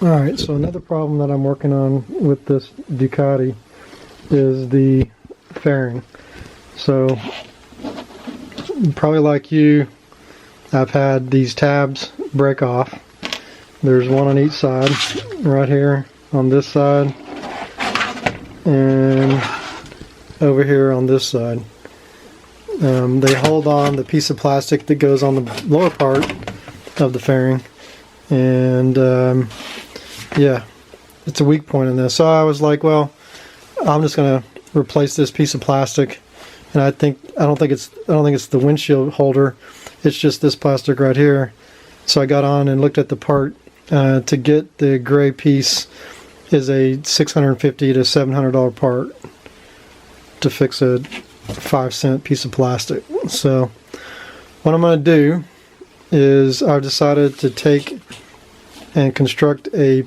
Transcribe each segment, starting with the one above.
Alright, so another problem that I'm working on with this Ducati is the fairing. So, probably like you, I've had these tabs break off. There's one on each side, right here on this side, and over here on this side. They hold on the piece of plastic that goes on the lower part of the fairing, and yeah, it's a weak point in this. So I was like, well, I'm just gonna replace this piece of plastic, and I don't think it's the windshield holder. It's just this plastic right here. So I got on and looked at the part. To get the gray piece is a $650 to $700 part to fix a 5-cent piece of plastic. So what I'm going to do is I've decided to take and construct a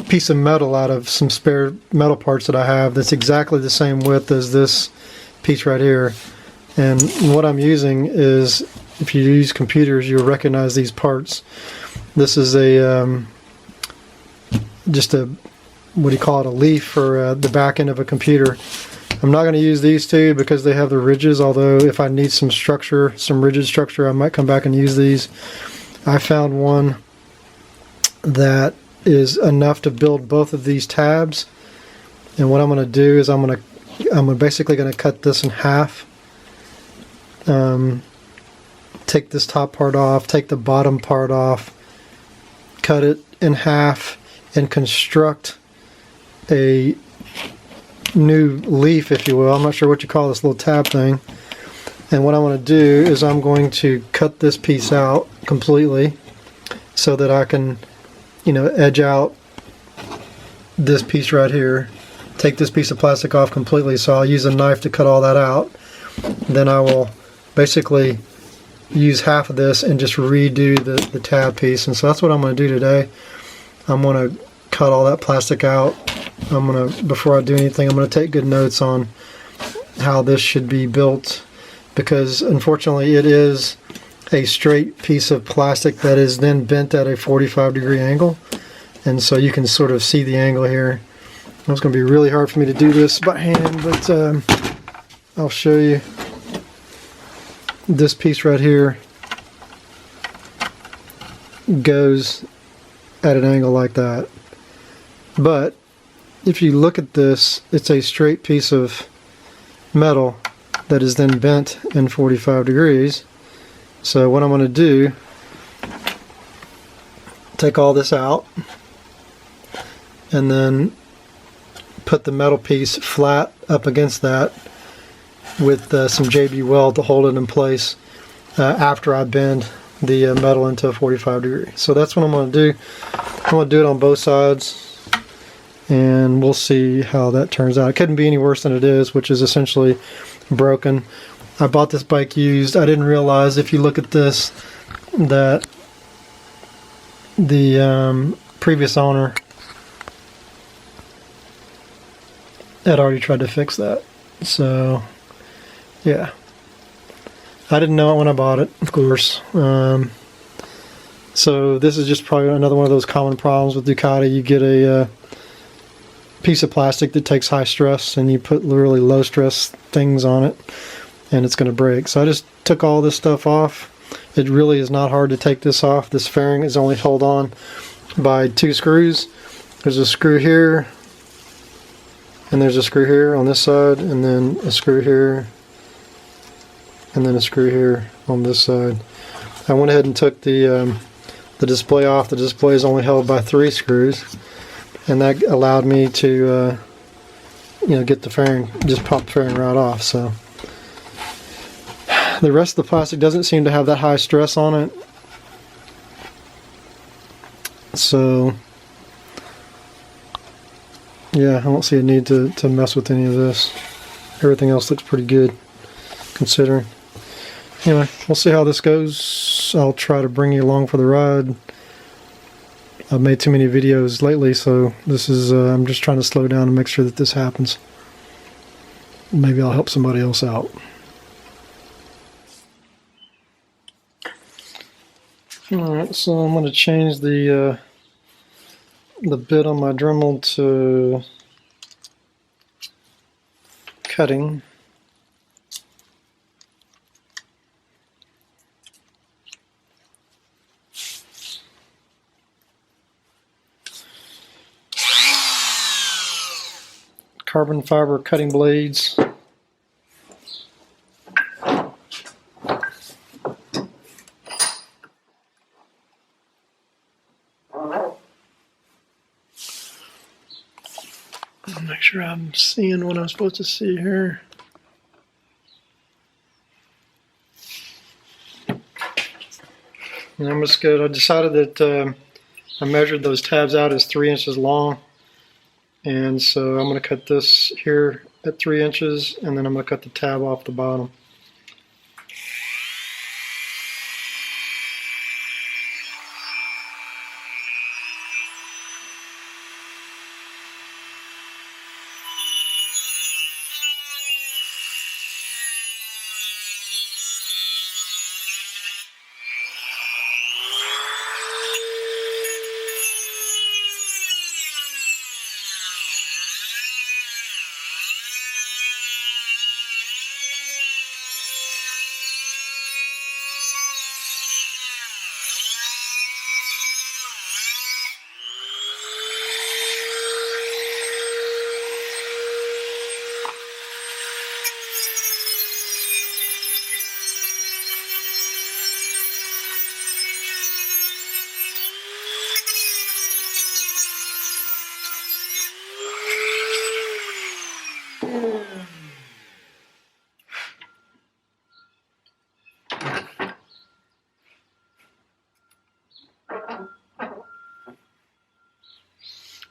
piece of metal out of some spare metal parts that I have that's exactly the same width as this piece right here. And what I'm using is, if you use computers, you'll recognize these parts. This is a just a, what do you call it, a leaf for the back end of a computer. I'm not going to use these two because they have the ridges, although if I need some structure, some rigid structure, I might come back and use these. I found one that is enough to build both of these tabs, and what I'm going to do is I'm basically going to cut this in half. Take this top part off, take the bottom part off, cut it in half, and construct a new leaf, if you will. I'm not sure what you call this little tab thing. And what I want to do is I'm going to cut this piece out completely so that I can, edge out this piece right here. Take this piece of plastic off completely, so I'll use a knife to cut all that out. Then I will basically use half of this and just redo the tab piece. And so that's what I'm going to do today. I'm going to cut all that plastic out. Before I do anything, I'm going to take good notes on how this should be built, because unfortunately it is a straight piece of plastic that is then bent at a 45-degree angle, and so you can sort of see the angle here. It's going to be really hard for me to do this by hand, but I'll show you. This piece right here goes at an angle like that, but if you look at this, it's a straight piece of metal that is then bent in 45 degrees. So what I'm going to do, take all this out and then put the metal piece flat up against that with some JB Weld to hold it in place after I bend the metal into a 45 degree. So that's what I'm going to do. I'm going to do it on both sides, and we'll see how that turns out. It couldn't be any worse than it is, which is essentially broken. I bought this bike used. I didn't realize, if you look at this, that the previous owner had already tried to fix that. So yeah, I didn't know it when I bought it, of course. So this is just probably another one of those common problems with Ducati. You get a piece of plastic that takes high stress, and you put literally low stress things on it, and it's going to break. So I just took all this stuff off. It really is not hard to take this off. This fairing is only held on by 2 screws. There's a screw here, and there's a screw here on this side, and then a screw here, and then a screw here on this side. I went ahead and took the display off. The display is only held by 3 screws, and that allowed me to get the fairing, just pop the fairing right off. So the rest of the plastic doesn't seem to have that high stress on it, so yeah, I don't see a need to mess with any of this. Everything else looks pretty good considering. Anyway, we'll see how this goes. I'll try to bring you along for the ride. I've made too many videos lately, so this is I'm just trying to slow down and make sure that this happens. Maybe I'll help somebody else out. Alright, so I'm going to change the bit on my Dremel to cutting. Carbon fiber cutting blades. Make sure I'm seeing what I'm supposed to see here. And I'm just good. I decided that I measured those tabs out as 3 inches long, and so I'm going to cut this here at 3 inches, and then I'm going to cut the tab off the bottom.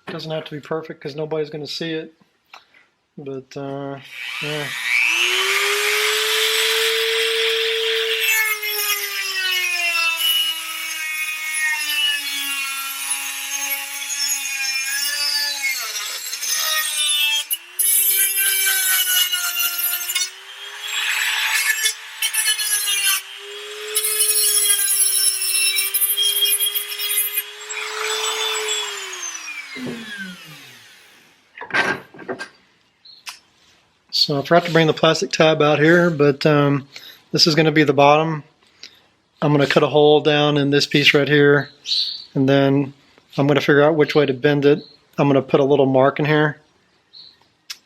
Doesn't have to be perfect because nobody's going to see it, but yeah. So I forgot to bring the plastic tab out here, but this is going to be the bottom. I'm going to cut a hole down in this piece right here, and then I'm going to figure out which way to bend it. I'm going to put a little mark in here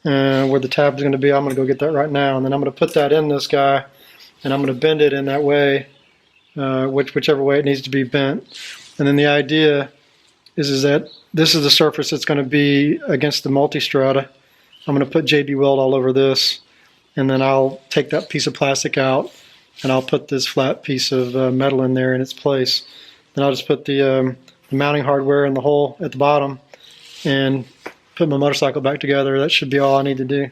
where the tab is going to be. I'm going to go get that right now, and then I'm going to put that in this guy, and I'm going to bend it in that way, whichever way it needs to be bent. And then the idea is that this is the surface that's going to be against the Multistrada. I'm going to put JB Weld all over this, and then I'll take that piece of plastic out, and I'll put this flat piece of metal in there in its place. Then I'll just put the mounting hardware in the hole at the bottom and put my motorcycle back together. That should be all I need to do.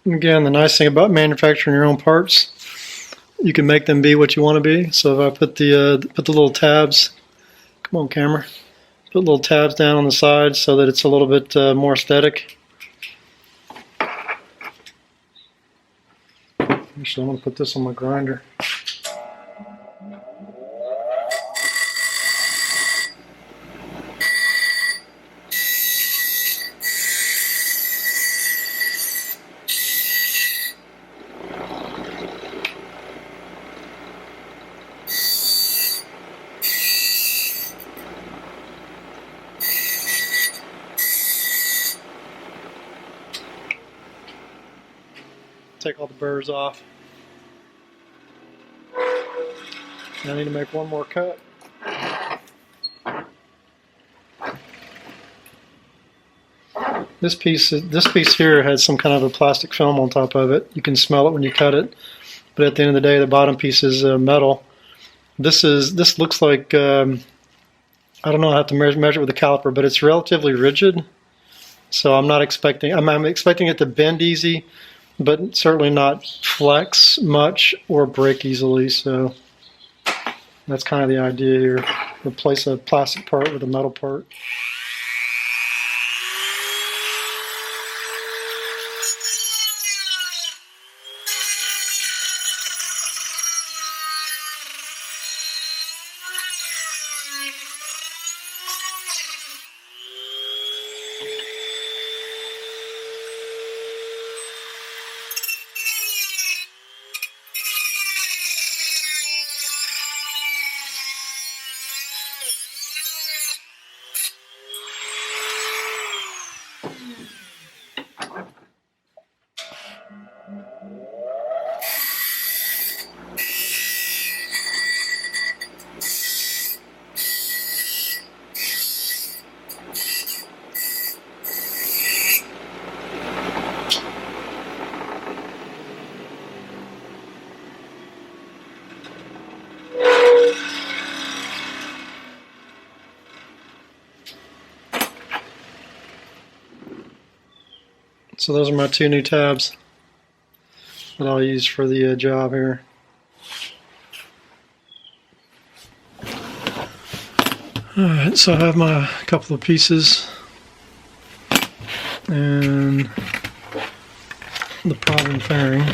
Again, the nice thing about manufacturing your own parts, you can make them be what you want to be. So if I put the little tabs, come on camera, put little tabs down on the sides so that it's a little bit more aesthetic. Actually, I'm going to put this on my grinder. take all the burrs off. I need to make one more cut. This piece here has some kind of a plastic film on top of it. You can smell it when you cut it, but at the end of the day, the bottom piece is metal. This looks like I don't know. I have to measure it with a caliper, but it's relatively rigid. So I'm not expecting. I'm expecting it to bend easy, but certainly not flex much or break easily. So that's kind of the idea here. Replace a plastic part with a metal part. So those are my two new tabs that I'll use for the job here. Alright, so I have my couple of pieces and the problem fairing.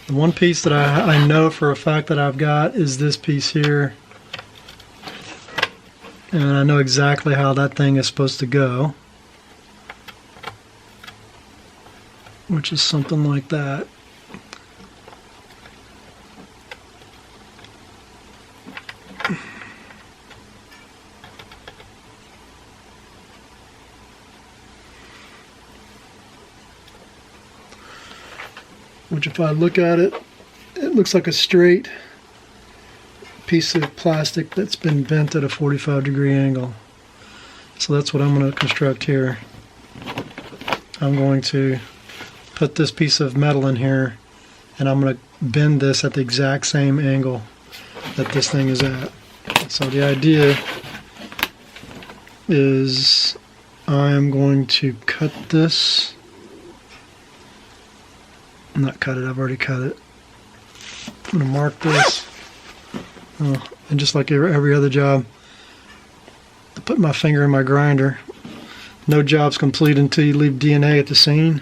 The one piece that I know for a fact that I've got is this piece here, and I know exactly how that thing is supposed to go, which is something like that. Which, if I look at it, it looks like a straight piece of plastic that's been bent at a 45-degree angle. So that's what I'm going to construct here. I'm going to put this piece of metal in here, and I'm going to bend this at the exact same angle that this thing is at. So the idea is I'm going to cut this. Not cut it, I've already cut it. I'm going to mark this. And just like every other job, I put my finger in my grinder. No job's complete until you leave DNA at the scene.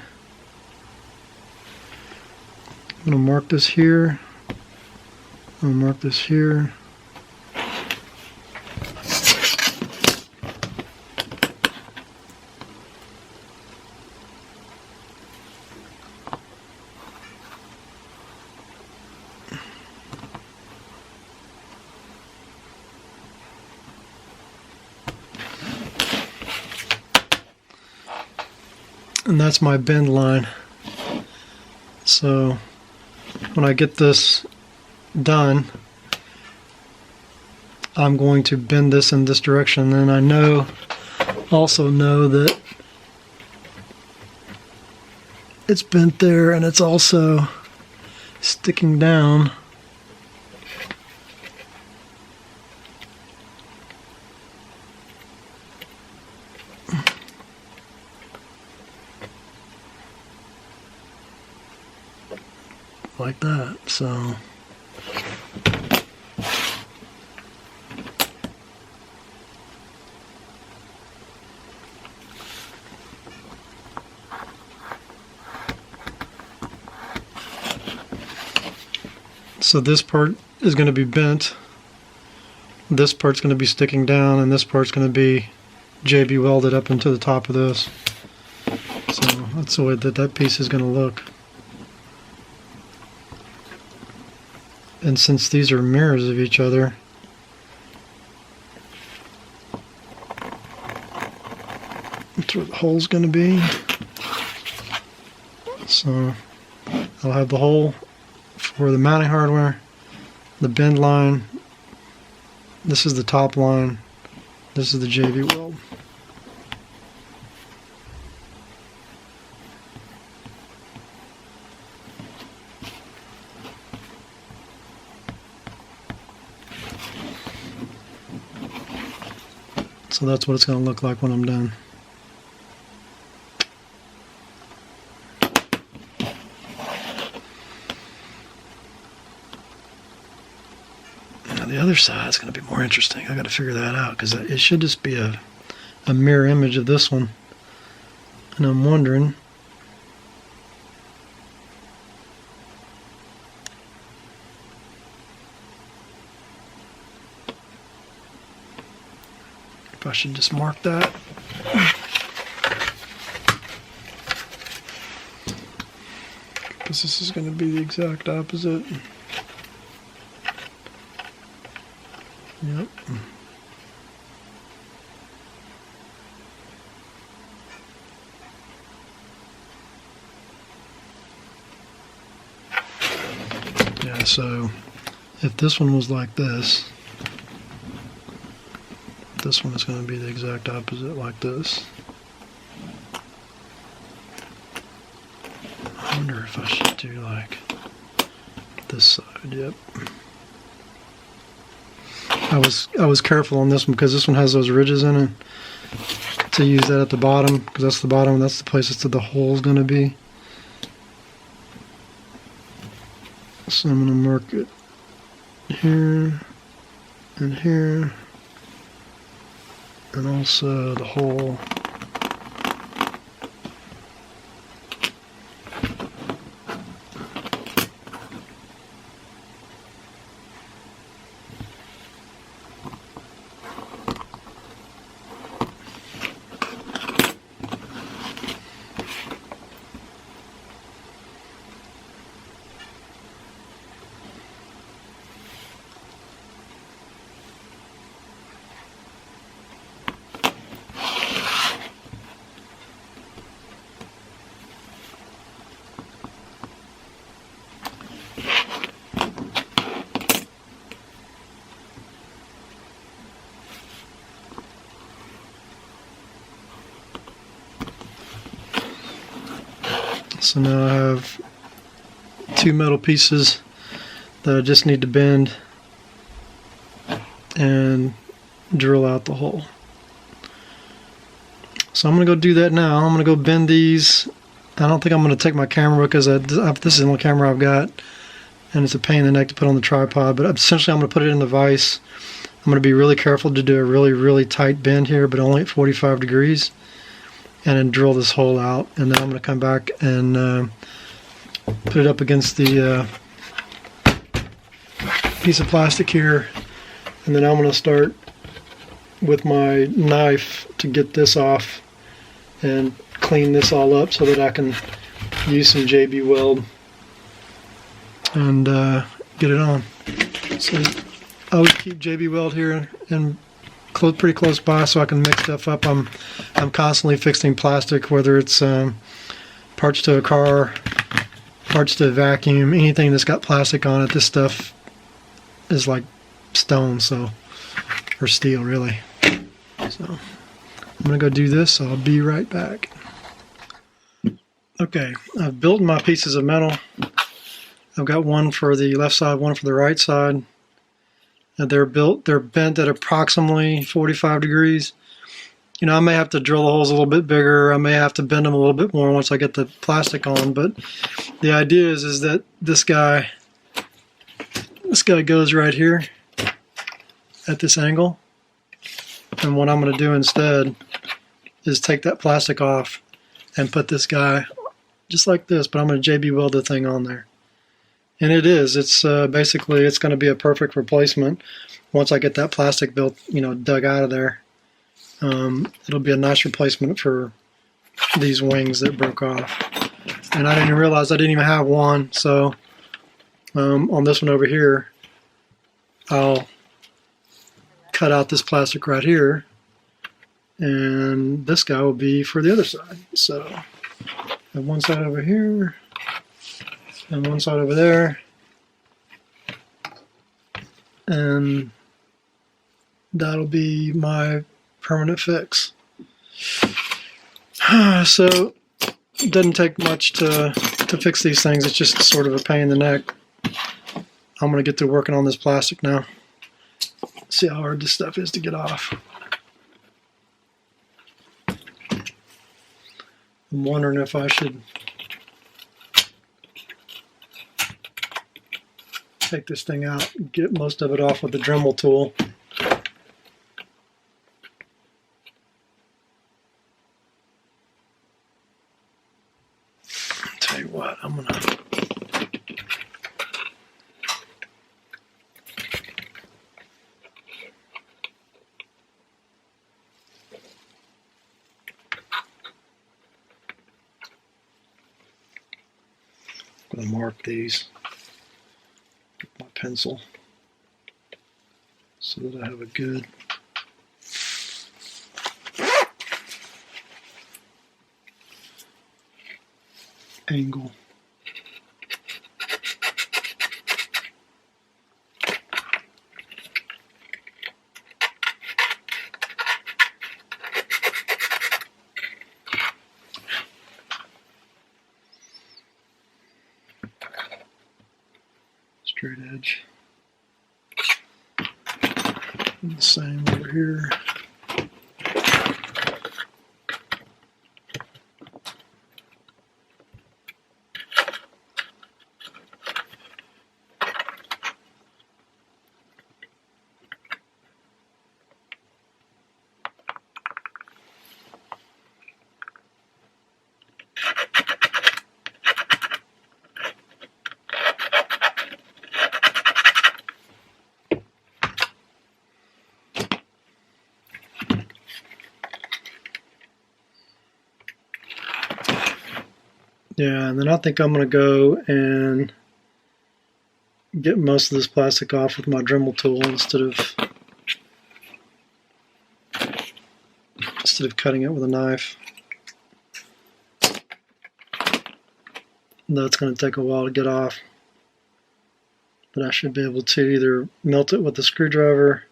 I'm going to mark this here. I'm going to mark this here. And that's my bend line. So when I get this done, I'm going to bend this in this direction. And I also know that it's bent there, and it's also sticking down. Like that. So this part is going to be bent, this part's going to be sticking down, and this part's going to be JB welded up into the top of this. So that's the way that piece is going to look. And since these are mirrors of each other, that's where the hole's going to be. So I'll have the hole for the mounting hardware, the bend line. This is the top line. This is the JB Weld. So that's what it's going to look like when I'm done. Now the other side is going to be more interesting. I got to figure that out because it should just be a mirror image of this one. And I'm wondering if I should just mark that. Because this is going to be the exact opposite. Yep. Yeah, so if this one was like this one is going to be the exact opposite, like this. I wonder if I should do like this side. Yep. I was careful on this one because this one has those ridges in it, to use that at the bottom, because that's the bottom, that's the place that the hole is going to be. So I'm going to mark it here and here, and also the hole. So now I have two metal pieces that I just need to bend and drill out the hole. So I'm going to go do that now. I'm going to go bend these. I don't think I'm going to take my camera because this is the only camera I've got, and it's a pain in the neck to put on the tripod, but essentially I'm going to put it in the vise. I'm going to be really careful to do a really tight bend here, but only at 45 degrees. And then drill this hole out, and then I'm going to come back and put it up against the piece of plastic here, and then I'm going to start with my knife to get this off and clean this all up so that I can use some JB Weld and get it on. So I always keep JB Weld here and pretty close by so I can mix stuff up. I'm constantly fixing plastic, whether it's parts to a car, parts to a vacuum, anything that's got plastic on it. This stuff is like stone, so, or steel really. So I'm gonna go do this. So I'll be right back. Okay, I've built my pieces of metal. I've got one for the left side, one for the right side. They're bent at approximately 45 degrees. You know, I may have to drill the holes a little bit bigger. I may have to bend them a little bit more once I get the plastic on. But the idea is that this guy goes right here at this angle. And what I'm going to do instead is take that plastic off and put this guy just like this. But I'm going to JB Weld the thing on there. And it's basically, it's going to be a perfect replacement once I get that plastic built, dug out of there. It'll be a nice replacement for these wings that broke off. And I didn't realize I didn't even have one, so on this one over here, I'll cut out this plastic right here, and this guy will be for the other side. So I have one side over here. and one side over there, and that'll be my permanent fix. So it doesn't take much to fix these things. It's just sort of a pain in the neck. I'm going to get to working on this plastic now. See how hard this stuff is to get off. I'm wondering if I should take this thing out and get most of it off with the Dremel tool. Tell you what, I'm gonna mark these with my pencil so that I have a good angle. Straight edge. And the same over here. Yeah, and then I think I'm going to go and get most of this plastic off with my Dremel tool instead of cutting it with a knife. That's going to take a while to get off, but I should be able to either melt it with a screwdriver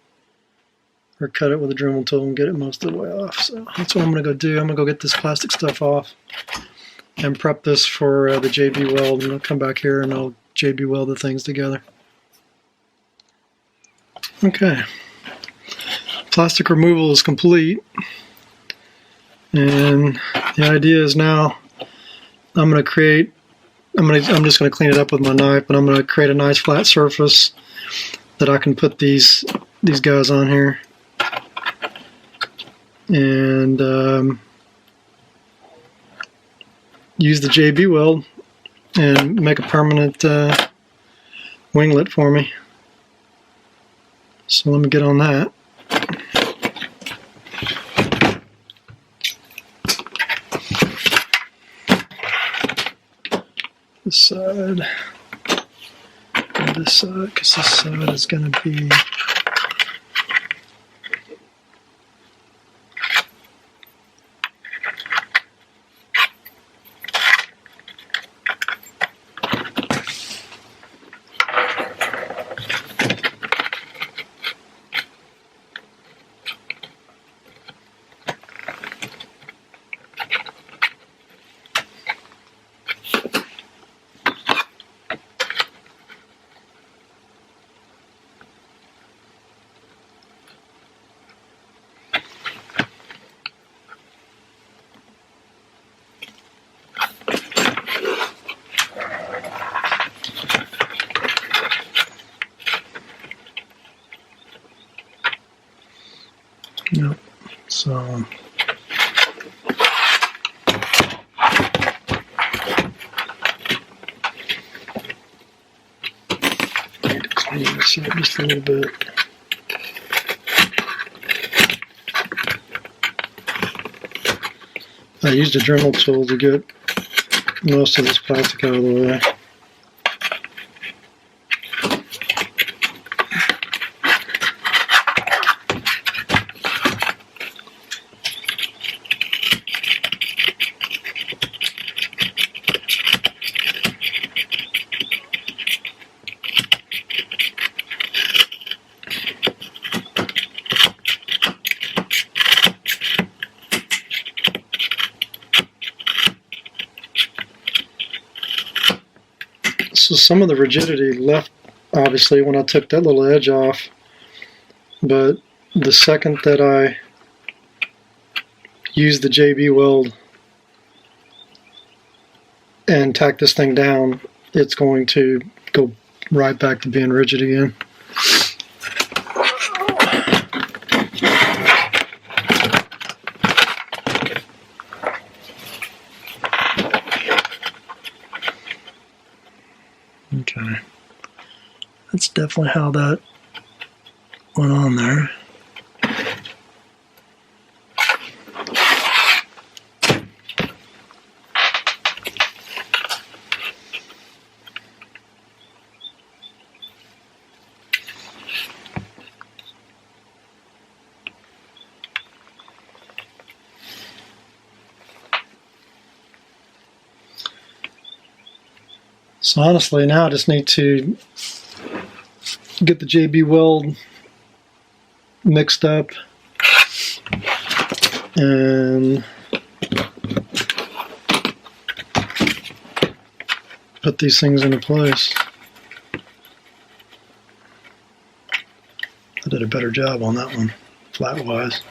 or cut it with a Dremel tool and get it most of the way off. So that's what I'm going to go do. I'm going to go get this plastic stuff off and prep this for the JB Weld, and I'll come back here and I'll JB Weld the things together. Okay, plastic removal is complete, and the idea is now I'm just going to clean it up with my knife, but I'm going to create a nice flat surface that I can put these guys on here, and use the JB Weld and make a permanent winglet for me. So let me get on that. This side and this side, because this side is going to be Yep. So I need to clean this up just a little bit. I used a Dremel tool to get most of this plastic out of the way. So some of the rigidity left, obviously, when I took that little edge off, but the second that I use the JB Weld and tack this thing down, it's going to go right back to being rigid again. Okay, that's definitely how that went on there. So honestly, now I just need to get the JB Weld mixed up and put these things into place. I did a better job on that one, flat-wise.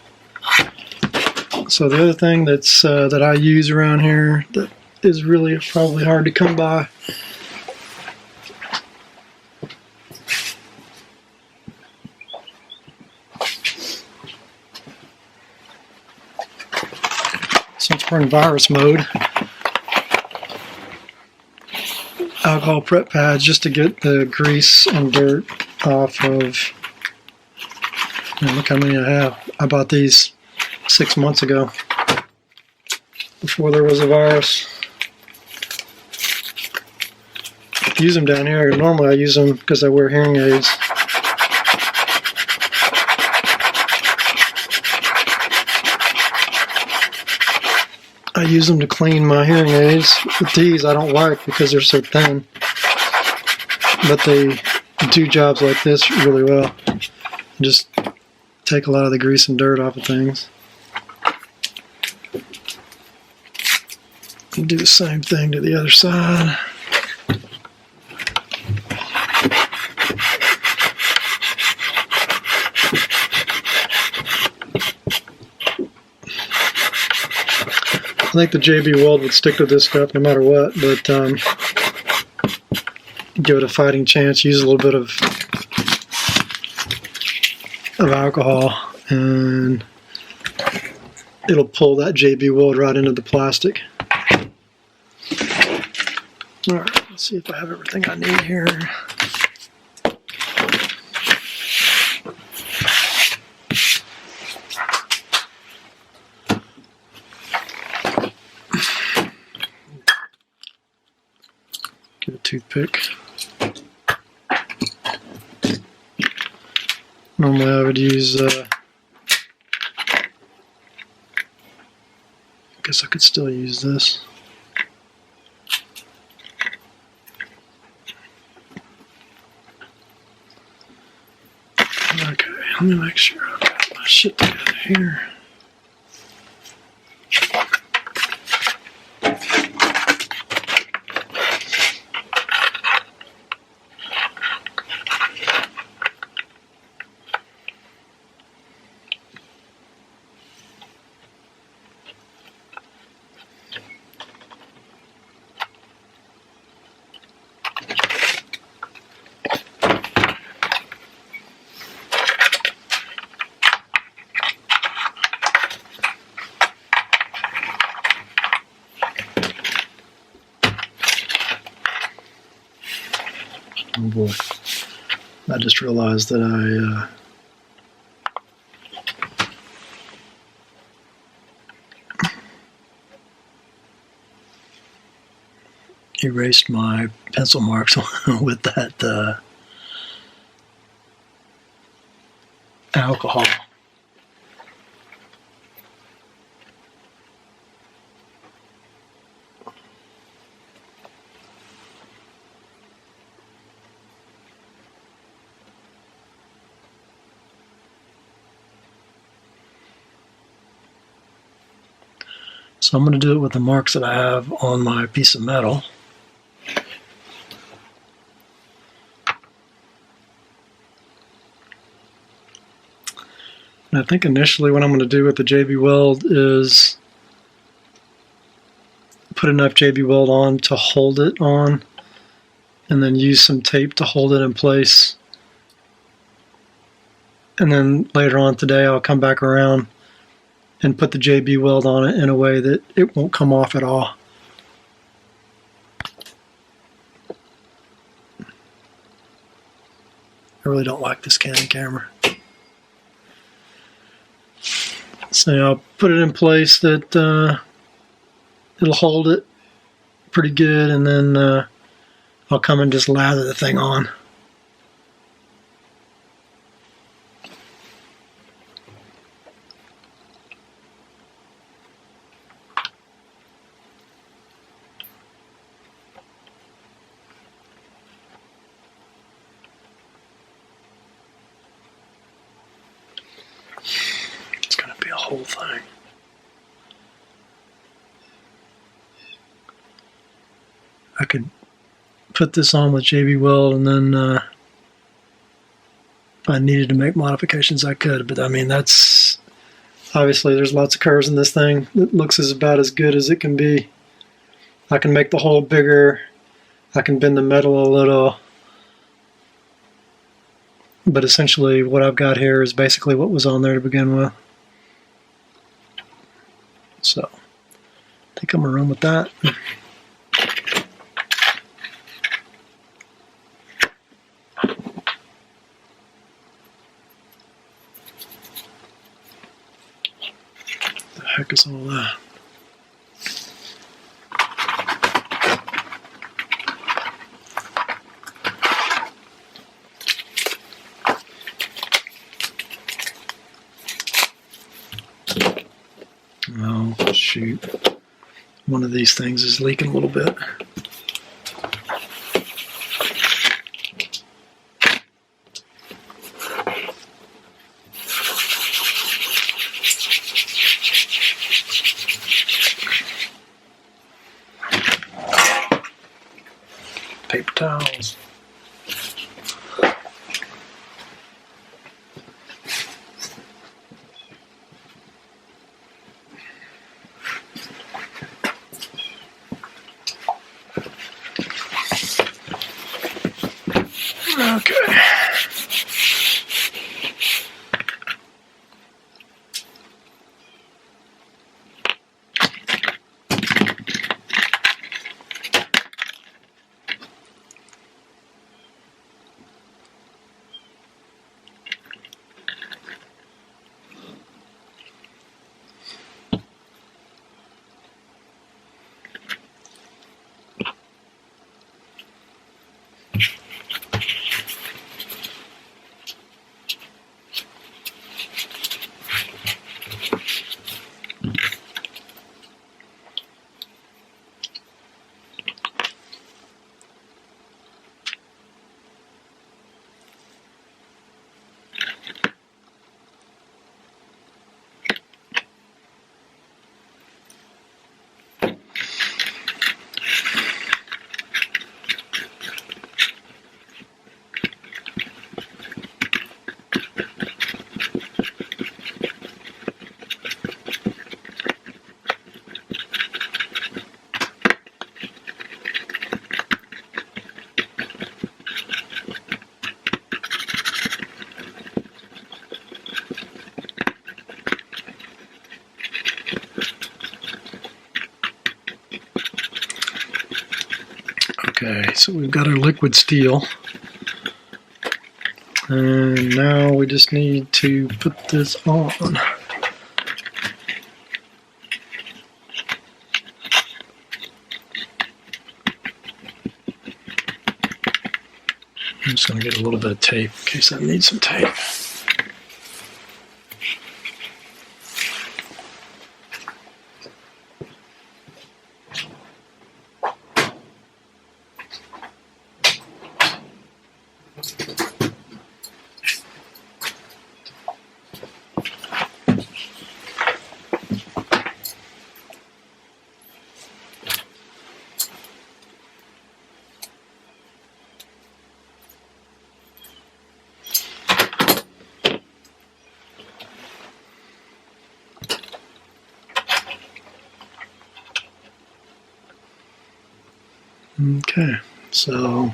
So the other thing that's that I use around here that is really probably hard to come by since we're in virus mode, alcohol prep pads just to get the grease and dirt off of. Look how many I have. I bought these 6 months ago, before there was a virus. Use them down here. Normally I use them because I wear hearing aids. I use them to clean my hearing aids. With these I don't like because they're so thin, but they do jobs like this really well. Just take a lot of the grease and dirt off of things. And do the same thing to the other side. I think the JB Weld would stick to this stuff no matter what, but give it a fighting chance. Use a little bit of alcohol and it'll pull that JB Weld right into the plastic. Alright, let's see if I have everything I need here. Get a toothpick. Normally I would use, I guess I could still use this. Okay, let me make sure I've got my shit together here. Oh boy, I just realized that I erased my pencil marks with that alcohol. So I'm going to do it with the marks that I have on my piece of metal. And I think initially what I'm going to do with the JB Weld is put enough JB Weld on to hold it on, and then use some tape to hold it in place. And then later on today I'll come back around and put the JB Weld on it in a way that it won't come off at all. I really don't like this Canon camera. So I'll put it in place that it'll hold it pretty good, and then I'll come and just lather the thing on. It's going to be a whole thing. I could put this on with JB Weld, and then if I needed to make modifications I could, but I mean, that's obviously there's lots of curves in this thing. It looks about as good as it can be. I can make the hole bigger, I can bend the metal a little, but essentially what I've got here is basically what was on there to begin with. So I think I'm gonna run with that. The heck is all that? Oh, shoot. One of these things is leaking a little bit. Paper towels. Okay. Okay, so we've got our liquid steel, and now we just need to put this on. I'm just going to get a little bit of tape in case I need some tape. Okay, so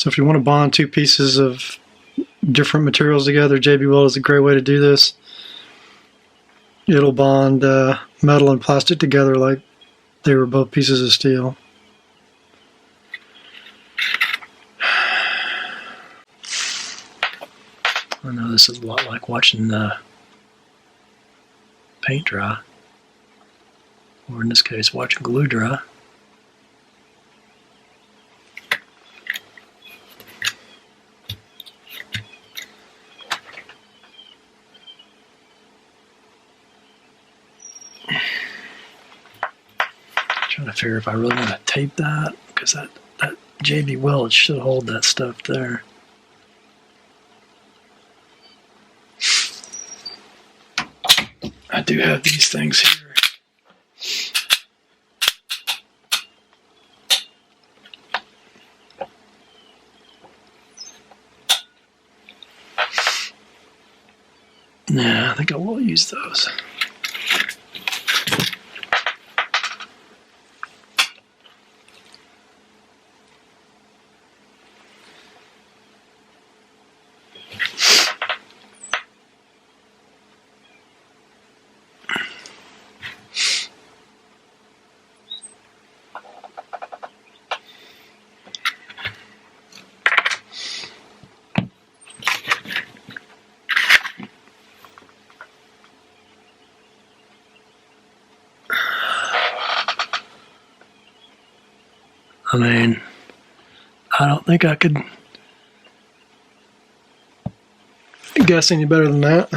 if you want to bond two pieces of different materials together, JB Weld is a great way to do this. It'll bond metal and plastic together like they were both pieces of steel. I know this is a lot like watching paint dry, or in this case, watching glue dry. Trying to figure if I really want to tape that, because that JB Weld should hold that stuff there. I do have these things here. Nah, I think I will use those. I mean, I don't think I could guess any better than that.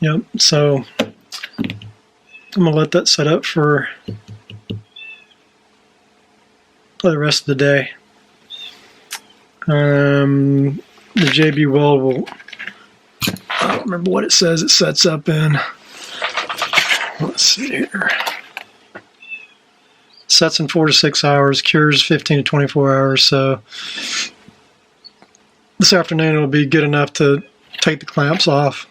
Yep, so I'm going to let that set up for the rest of the day. The JB Weld will, I don't remember what it says it sets up in. Let's see here. Sets in 4 to 6 hours, cures 15 to 24 hours, so this afternoon it'll be good enough to take the clamps off.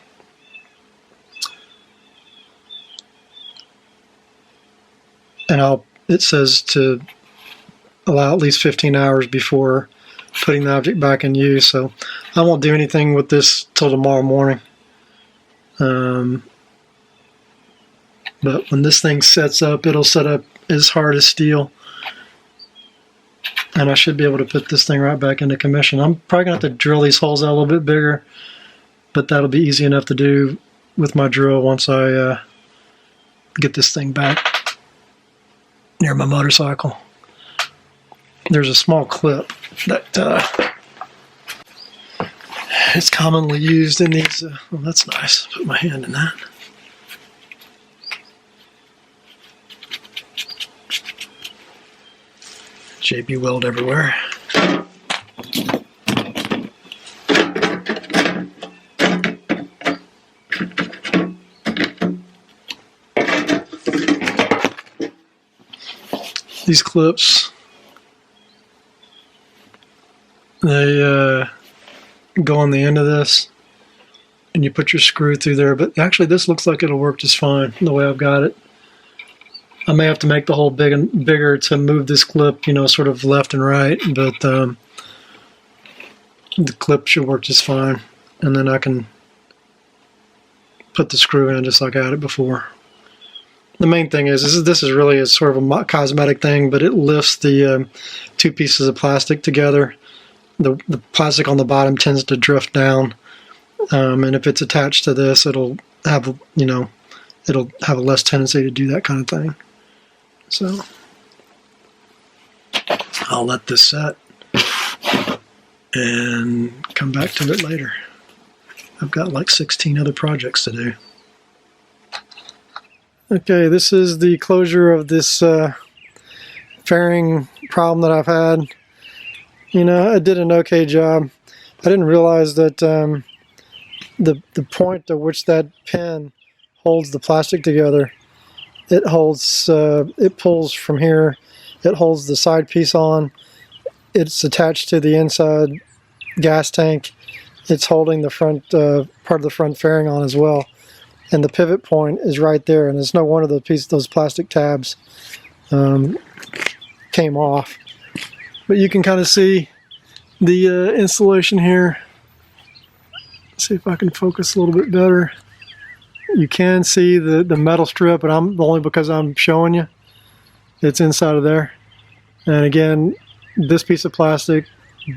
And it says to allow at least 15 hours before putting the object back in use, so I won't do anything with this till tomorrow morning. But when this thing sets up, it'll set up as hard as steel, and I should be able to put this thing right back into commission. I'm probably going to have to drill these holes out a little bit bigger, but that'll be easy enough to do with my drill once I get this thing back near my motorcycle. There's a small clip that is commonly used in these. Well, that's nice. Put my hand in that. JB Weld everywhere. These clips, they go on the end of this, and you put your screw through there. But actually, this looks like it'll work just fine the way I've got it. I may have to make the hole bigger to move this clip, you know, sort of left and right, but the clip should work just fine. And then I can put the screw in just like I had it before. The main thing is this is really a sort of a cosmetic thing, but it lifts the two pieces of plastic together. The plastic on the bottom tends to drift down, and if it's attached to this, it'll have a less tendency to do that kind of thing. So I'll let this set and come back to it later. I've got like 16 other projects to do. Okay, this is the closure of this fairing problem that I've had. You know, I did an okay job. I didn't realize that the point at which that pin holds the plastic together, it pulls from here, it holds the side piece on, it's attached to the inside gas tank, it's holding the front part of the front fairing on as well, and the pivot point is right there, and it's no wonder those plastic tabs came off. But you can kind of see the installation here. Let's see if I can focus a little bit better. You can see the metal strip, but only because I'm showing you. It's inside of there. And again, this piece of plastic,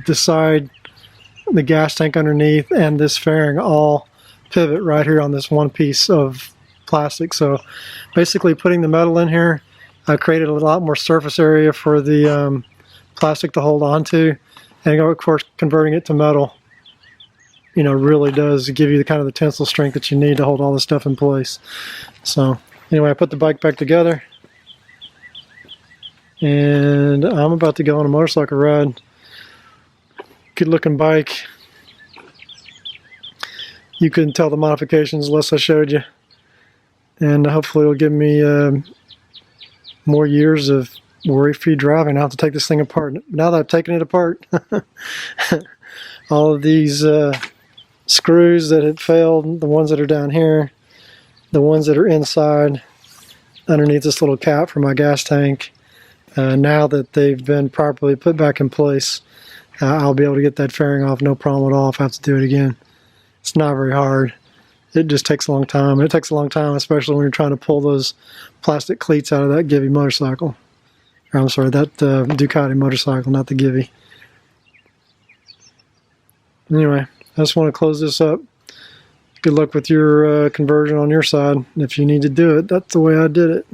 this side, the gas tank underneath, and this fairing all pivot right here on this one piece of plastic. So basically putting the metal in here, I created a lot more surface area for the plastic to hold onto, and of course converting it to metal, you know, really does give you the kind of the tensile strength that you need to hold all this stuff in place. So anyway, I put the bike back together, and I'm about to go on a motorcycle ride. Good looking bike. You couldn't tell the modifications unless I showed you, and hopefully it'll give me more years of worry-free driving. I'll have to take this thing apart. Now that I've taken it apart, all of these screws that had failed, the ones that are down here, the ones that are inside underneath this little cap for my gas tank, now that they've been properly put back in place, I'll be able to get that fairing off no problem at all if I have to do it again. It's not very hard. It just takes a long time. It takes a long time, especially when you're trying to pull those plastic cleats out of that Givy motorcycle. Or, I'm sorry, that Ducati motorcycle, not the Givy. Anyway, I just want to close this up. Good luck with your conversion on your side. If you need to do it, that's the way I did it.